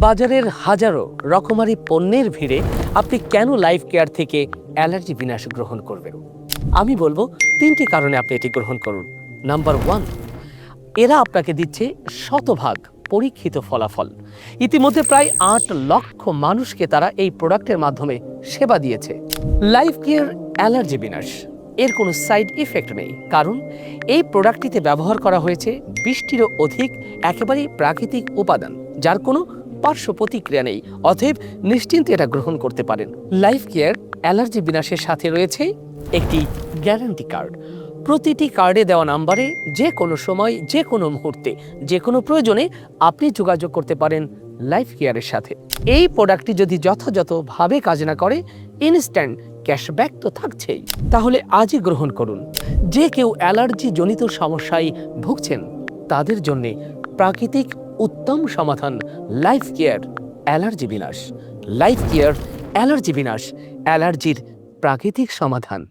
বাজারের হাজারো রকমারি পণ্যের ভিড়ে আপনি কেন লাইফ কেয়ার থেকে অ্যালার্জি বিনাশ গ্রহণ করবেন? আমি বলবো 3টি কারণে আপনি এটি গ্রহণ করুন। নাম্বার 1, এরা আপনাকে দিচ্ছে শতভাগ পরীক্ষিত ফলাফল। ইতিমধ্যে প্রায় 8 লক্ষ মানুষকে তারা এই প্রোডাক্টের মাধ্যমে সেবা দিয়েছে। লাইফ কেয়ার অ্যালার্জি বিনাশ, এর কোনো সাইড ইফেক্ট নেই, কারণ এই প্রোডাক্টটিতে ব্যবহার করা হয়েছে 20টিরও অধিক একেবারেই প্রাকৃতিক উপাদান, যার কোনো পার্শ্ব প্রতিক্রিয়া নেই। অতএব নিশ্চিন্তে এটা গ্রহণ করতে পারেন। লাইফ কেয়ার অ্যালার্জি বিনাশের সাথে রয়েছে একটি গ্যারান্টি কার্ড। প্রতিটি কার্ডে দেওয়া নাম্বারে যে কোনো সময়, যে কোনো মুহূর্তে, যে কোনো প্রয়োজনে আপনি যোগাযোগ করতে পারেন লাইফ কেয়ারের সাথে। এই প্রোডাক্টটি যদি যথাযথভাবে কাজ না করে, ইনস্ট্যান্ট ক্যাশব্যাক তো থাকছেই। তাহলে আজই গ্রহণ করুন। যে কেউ অ্যালার্জি জনিত সমস্যায় ভুগছেন তাদের জন্য প্রাকৃতিক উত্তম সমাধান লাইফ কেয়ার অ্যালার্জি বিনাশ। লাইফ কেয়ার অ্যালার্জি বিনাশ, অ্যালার্জির প্রাকৃতিক সমাধান।